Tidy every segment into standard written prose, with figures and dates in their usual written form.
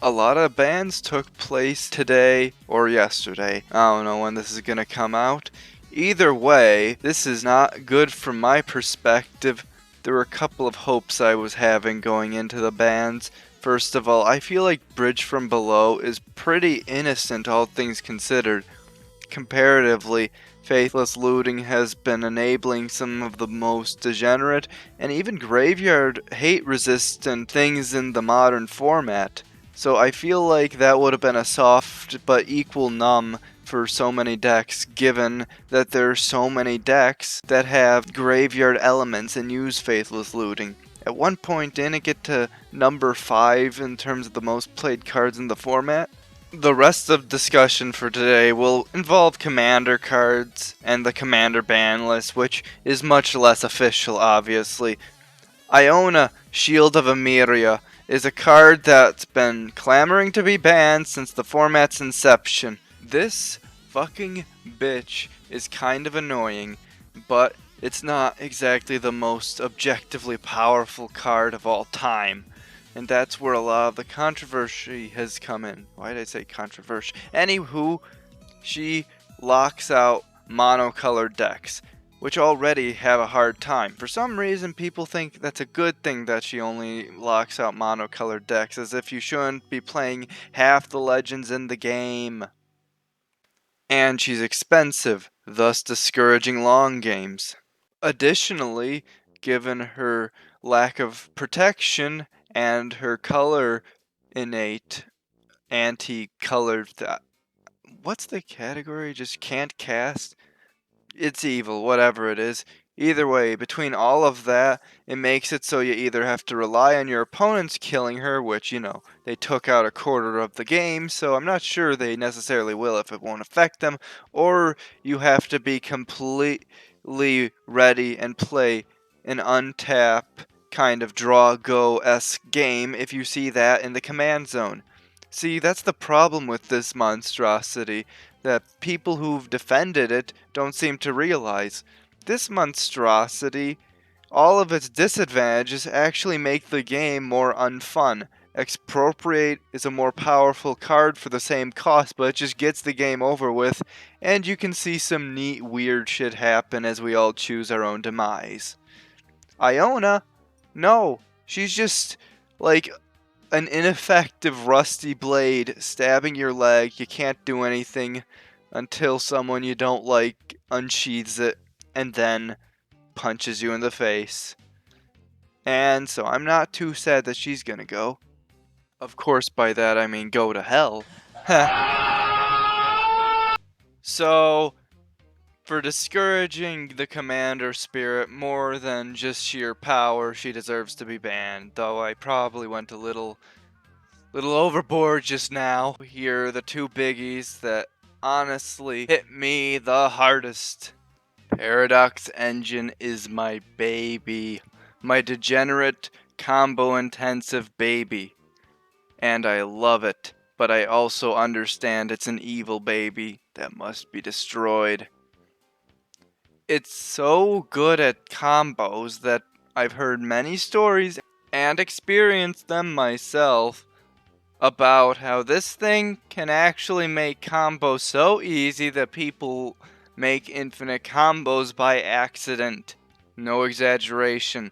A lot of bans took place today or yesterday. I don't know when this is gonna come out. Either way, this is not good from my perspective. There were a couple of hopes I was having going into the bans. First of all, I feel like Bridge from Below is pretty innocent, all things considered. Comparatively, faithless looting has been enabling some of the most degenerate and even graveyard hate resistant things in the modern format. So I feel like that would have been a soft but equal numb for so many decks, given that there are so many decks that have graveyard elements and use faithless looting. At one point, didn't it get to number 5 in terms of the most played cards in the format? The rest of discussion for today will involve commander cards and the commander ban list, which is much less official, obviously. Iona, Shield of Emeria, is a card that's been clamoring to be banned since the format's inception. This fucking bitch is kind of annoying, but it's not exactly the most objectively powerful card of all time. And that's where a lot of the controversy has come in. Why did I say controversy? Anywho, she locks out monocolored decks, which already have a hard time. For some reason, people think that's a good thing that she only locks out monocolored decks, as if you shouldn't be playing half the legends in the game. And she's expensive, thus discouraging long games. Additionally, given her lack of protection and her color innate anti-colored what's the category? Just can't cast? It's evil, whatever it is. Either way, between all of that, it makes it so you either have to rely on your opponents killing her, which, they took out a quarter of the game, so I'm not sure they necessarily will if it won't affect them, or you have to be completely ready and play an untap kind of draw-go-esque game if you see that in the command zone. See, that's the problem with this monstrosity that people who've defended it don't seem to realize. This monstrosity, all of its disadvantages actually make the game more unfun. Expropriate is a more powerful card for the same cost, but it just gets the game over with, and you can see some neat weird shit happen as we all choose our own demise. Iona? No, she's just like an ineffective rusty blade stabbing your leg. You can't do anything until someone you don't like unsheathes it and then punches you in the face. And so I'm not too sad that she's gonna go. Of course, by that I mean go to hell. So, for discouraging the commander spirit more than just sheer power, she deserves to be banned, though I probably went a little overboard just now. Here are the two biggies that honestly hit me the hardest. Paradox Engine is my baby. My degenerate, combo-intensive baby. And I love it, but I also understand it's an evil baby that must be destroyed. It's so good at combos that I've heard many stories and experienced them myself about how this thing can actually make combos so easy that people make infinite combos by accident. No exaggeration.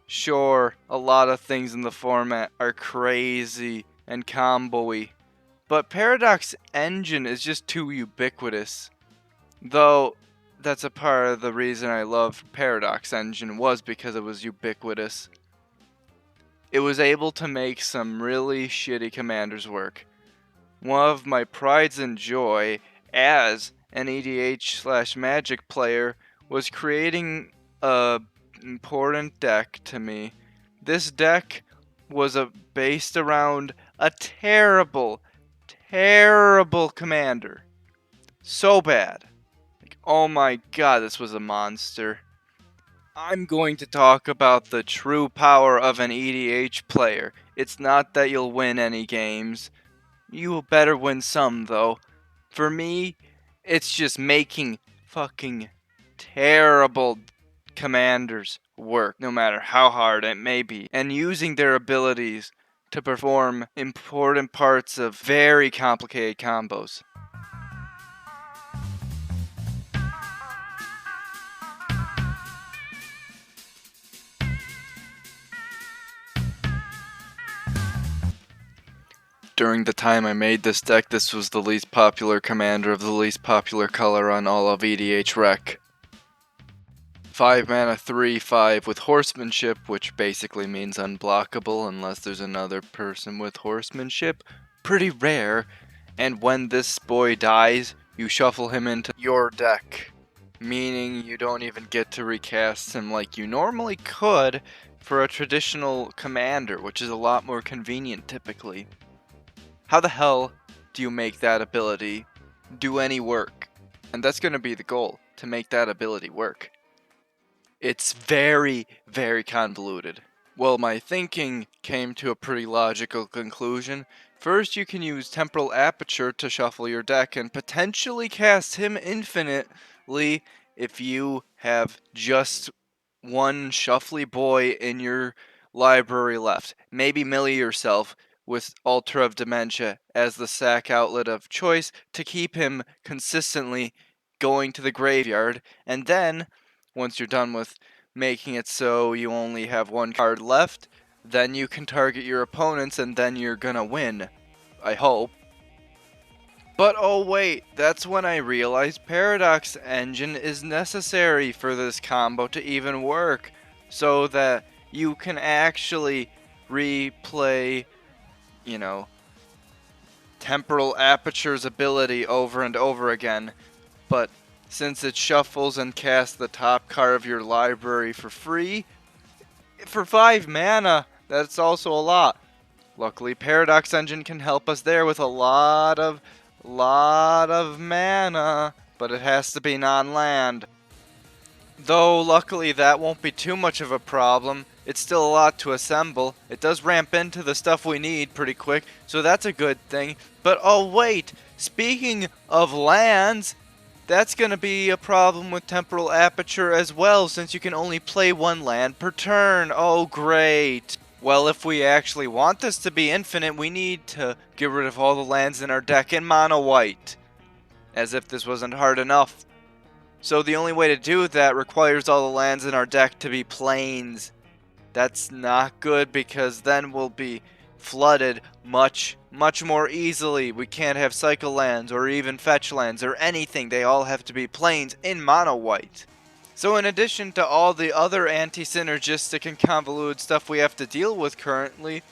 Sure, a lot of things in the format are crazy and combo-y, but Paradox Engine is just too ubiquitous. Though, that's a part of the reason I loved Paradox Engine was because it was ubiquitous. It was able to make some really shitty commanders work. One of my prides and joy as an EDH/Magic player was creating a important deck to me. This deck was based around a terrible commander. So bad. Like, oh my god, this was a monster. I'm going to talk about the true power of an EDH player. It's not that you'll win any games. You better win some, though. For me, it's just making fucking terrible commanders work, no matter how hard it may be, and using their abilities to perform important parts of very complicated combos. During the time I made this deck, this was the least popular commander of the least popular color on all of EDH Rec. 5 mana 3/5 with horsemanship, which basically means unblockable unless there's another person with horsemanship. Pretty rare. And when this boy dies, you shuffle him into your deck, meaning you don't even get to recast him like you normally could for a traditional commander, which is a lot more convenient typically. How the hell do you make that ability do any work? And that's going to be the goal, to make that ability work. It's very, very convoluted. Well, my thinking came to a pretty logical conclusion. First, you can use Temporal Aperture to shuffle your deck and potentially cast him infinitely if you have just one shuffly boy in your library left. Maybe millie yourself with Altar of Dementia as the sack outlet of choice to keep him consistently going to the graveyard, and then, once you're done with making it so you only have one card left, then you can target your opponents and then you're gonna win. I hope. But oh wait, that's when I realized Paradox Engine is necessary for this combo to even work, so that you can actually replay, Temporal Aperture's ability over and over again, but since it shuffles and casts the top card of your library for free, for 5 mana, that's also a lot. Luckily, Paradox Engine can help us there with a lot of mana, but it has to be non-land. Though, luckily, that won't be too much of a problem. It's still a lot to assemble. It does ramp into the stuff we need pretty quick, so that's a good thing. But oh wait, speaking of lands, that's going to be a problem with Temporal Aperture as well, since you can only play one land per turn. Oh great. Well, if we actually want this to be infinite, we need to get rid of all the lands in our deck in mono white. As if this wasn't hard enough. So the only way to do that requires all the lands in our deck to be plains. That's not good because then we'll be flooded much more easily. We can't have cycle lands or even fetch lands or anything. They all have to be plains in mono white. So in addition to all the other anti-synergistic and convoluted stuff we have to deal with currently,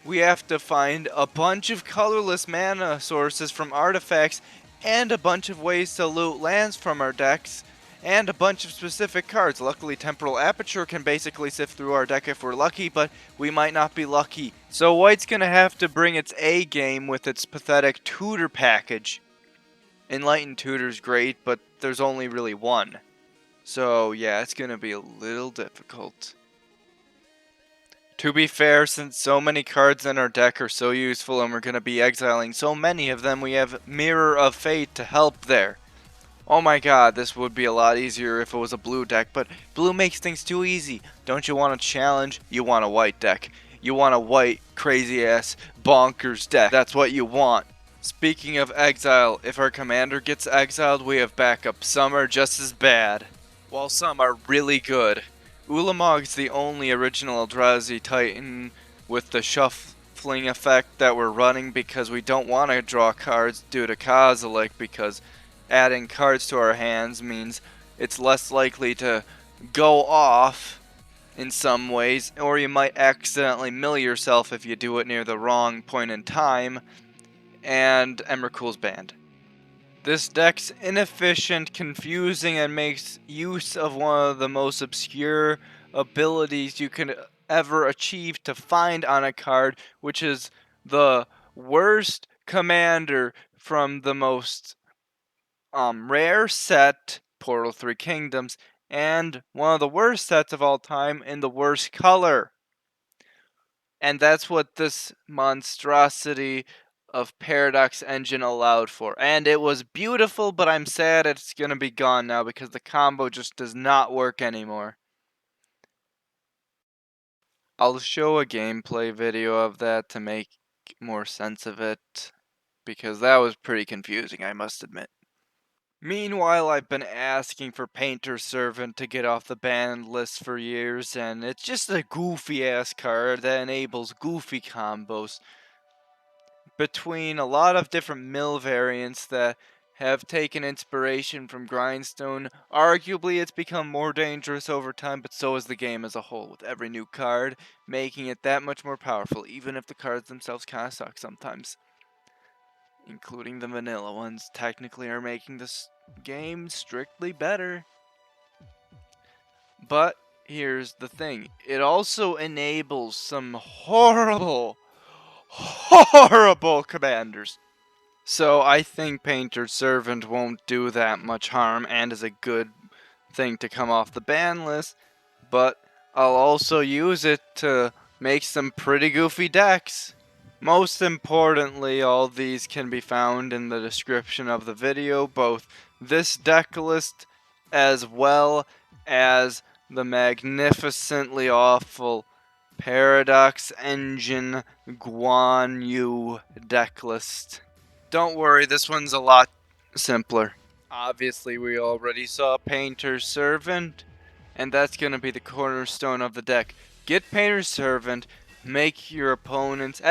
we have to find a bunch of colorless mana sources from artifacts and a bunch of ways to loot lands from our decks and a bunch of specific cards. Luckily, Temporal Aperture can basically sift through our deck if we're lucky, but we might not be lucky. So White's gonna have to bring its A game with its pathetic tutor package. Enlightened Tutor's great, but there's only really one. So yeah, it's gonna be a little difficult. To be fair, since so many cards in our deck are so useful and we're gonna be exiling so many of them, we have Mirror of Fate to help there. Oh my god, this would be a lot easier if it was a blue deck, but blue makes things too easy. Don't you want a challenge? You want a white deck. You want a white, crazy-ass, bonkers deck. That's what you want. Speaking of exile, if our commander gets exiled, we have backup. Some are just as bad, while some are really good. Ulamog's the only original Eldrazi Titan with the shuffling effect that we're running because we don't want to draw cards due to Kozilek, because adding cards to our hands means it's less likely to go off in some ways, or you might accidentally mill yourself if you do it near the wrong point in time, and Emrakul's banned. This deck's inefficient, confusing, and makes use of one of the most obscure abilities you can ever achieve to find on a card, which is the worst commander from the most rare set, Portal 3 Kingdoms, and one of the worst sets of all time in the worst color. And that's what this monstrosity of Paradox Engine allowed for. And it was beautiful, but I'm sad it's going to be gone now because the combo just does not work anymore. I'll show a gameplay video of that to make more sense of it, because that was pretty confusing, I must admit. Meanwhile, I've been asking for Painter Servant to get off the banned list for years, and it's just a goofy ass card that enables goofy combos between a lot of different mill variants that have taken inspiration from Grindstone. Arguably, it's become more dangerous over time, but so has the game as a whole, with every new card making it that much more powerful, even if the cards themselves kinda suck sometimes. Including the vanilla ones, technically are making this game strictly better. But here's the thing, it also enables some horrible commanders. So I think Painter Servant won't do that much harm and is a good thing to come off the ban list, but I'll also use it to make some pretty goofy decks. Most importantly, all these can be found in the description of the video, both this deck list as well as the magnificently awful Paradox Engine Guan Yu deck list. Don't worry, this one's a lot simpler. Obviously, we already saw Painter's Servant, and that's going to be the cornerstone of the deck. Get Painter's Servant, make your opponents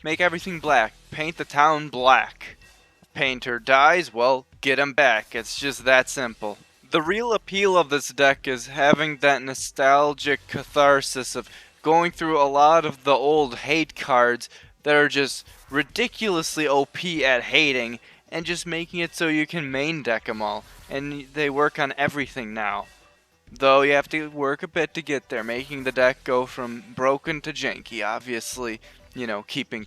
make everything black. Paint the town black. If Painter dies, well, get him back. It's just that simple. The real appeal of this deck is having that nostalgic catharsis of going through a lot of the old hate cards that are just ridiculously OP at hating, and just making it so you can main deck them all. And they work on everything now. Though you have to work a bit to get there, making the deck go from broken to janky, obviously, keeping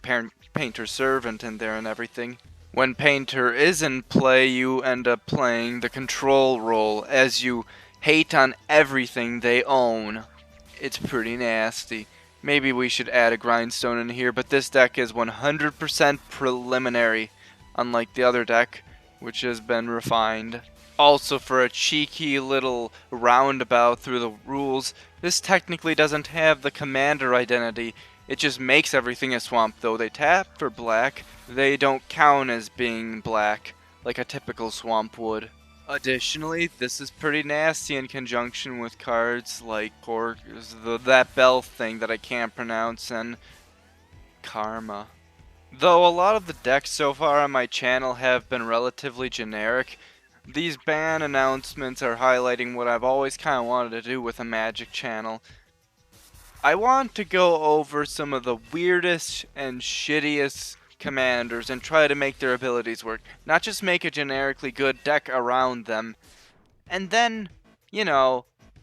Painter Servant in there and everything. When Painter is in play, you end up playing the control role, as you hate on everything they own. It's pretty nasty. Maybe we should add a grindstone in here, but this deck is 100% preliminary, unlike the other deck, which has been refined. Also, for a cheeky little roundabout through the rules, this technically doesn't have the commander identity. It just makes everything a swamp. Though they tap for black, they don't count as being black, like a typical swamp would. Additionally, this is pretty nasty in conjunction with cards like that bell thing that I can't pronounce, and Karma. Though a lot of the decks so far on my channel have been relatively generic, these ban announcements are highlighting what I've always kind of wanted to do with a Magic channel. I want to go over some of the weirdest and shittiest commanders and try to make their abilities work. Not just make a generically good deck around them, and then,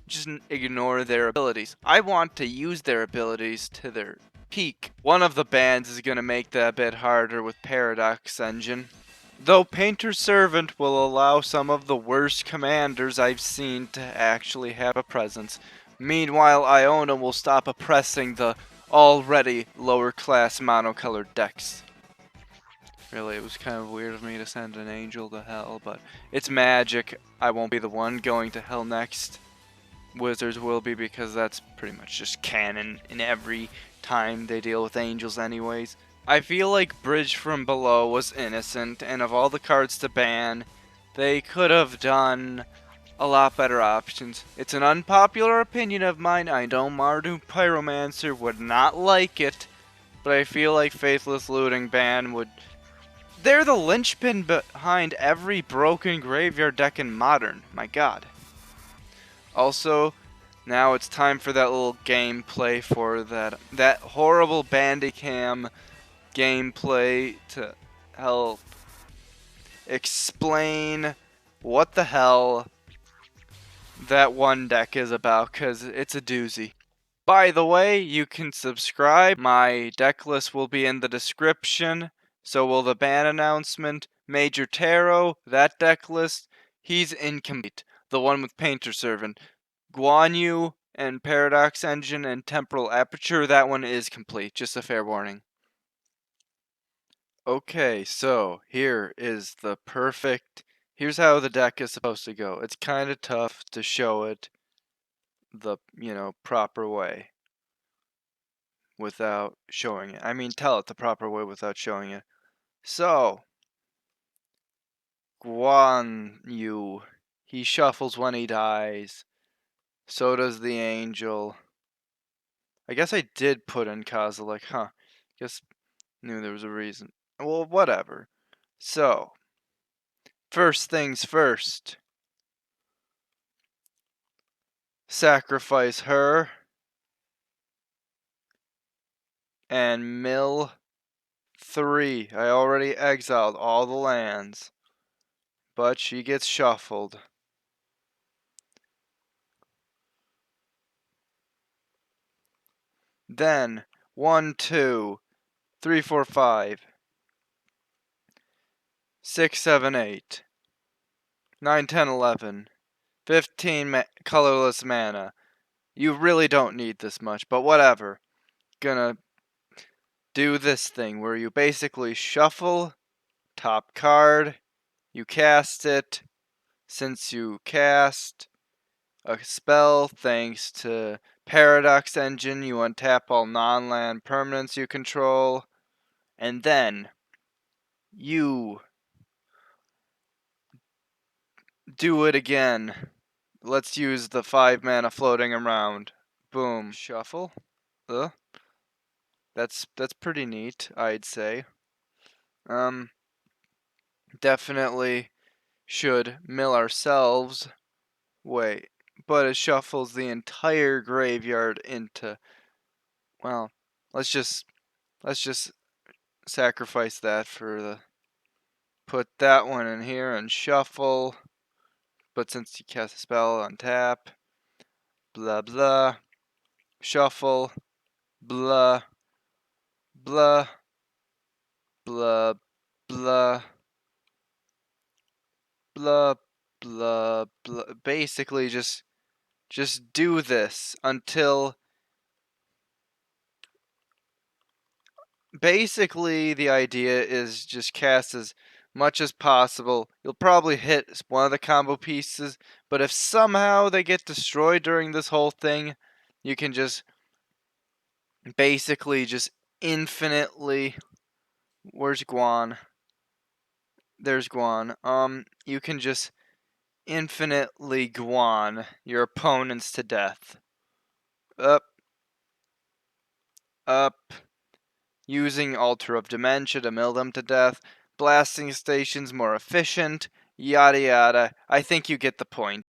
just ignore their abilities. I want to use their abilities to their peak. One of the bans is going to make that a bit harder with Paradox Engine. Though Painter Servant will allow some of the worst commanders I've seen to actually have a presence. Meanwhile, Iona will stop oppressing the already lower class monocolored decks. Really, it was kind of weird of me to send an angel to hell, but it's Magic. I won't be the one going to hell next. Wizards will be, because that's pretty much just canon in every time they deal with angels anyways. I feel like Bridge from Below was innocent, and of all the cards to ban, they could have done a lot better options. It's an unpopular opinion of mine. I know Mardu Pyromancer would not like it, but I feel like Faithless Looting ban would... They're the linchpin behind every broken graveyard deck in Modern. My god. Also, now it's time for that little gameplay for that horrible Bandicam gameplay to help explain what the hell that one deck is about, because it's a doozy. By the way, you can subscribe. My deck list will be in the description. So will the ban announcement. Major Tarot, that deck list, he's incomplete. The one with Painter Servant. Guan Yu and Paradox Engine and Temporal Aperture, that one is complete. Just a fair warning. Okay, so here's how the deck is supposed to go. It's kind of tough to show it the, proper way. without showing it. I mean, tell it the proper way without showing it. So, Guan Yu, he shuffles when he dies. So does the angel. I guess I did put in Kozilek, huh? Guess knew there was a reason. Well, whatever. So, first things first. Sacrifice her. And mill 3. I already exiled all the lands. But she gets shuffled. Then 1, 2, 3, 4, 5, 6, 7, 8, 9, 10, 11, 15 colorless mana. You really don't need this much, but whatever. Gonna do this thing where you basically shuffle top card, you cast it. Since you cast a spell thanks to Paradox Engine, you untap all non-land permanents you control, and then you do it again. Let's use the 5 mana floating around. Boom. Shuffle. That's pretty neat, I'd say. Definitely should mill ourselves. Wait, but it shuffles the entire graveyard into. Well, let's just sacrifice that for the. Put that one in here and shuffle. But since you cast a spell on tap, blah blah, shuffle, blah blah blah blah blah blah blah. Basically, just do this until. Basically, the idea is just cast as much as possible. You'll probably hit one of the combo pieces, but if somehow they get destroyed during this whole thing, you can just basically just infinitely. Where's Guan? There's Guan. You can just infinitely Guan your opponents to death. Up, up. Using Altar of Dementia to mill them to death, blasting stations more efficient, yada yada. I think you get the point.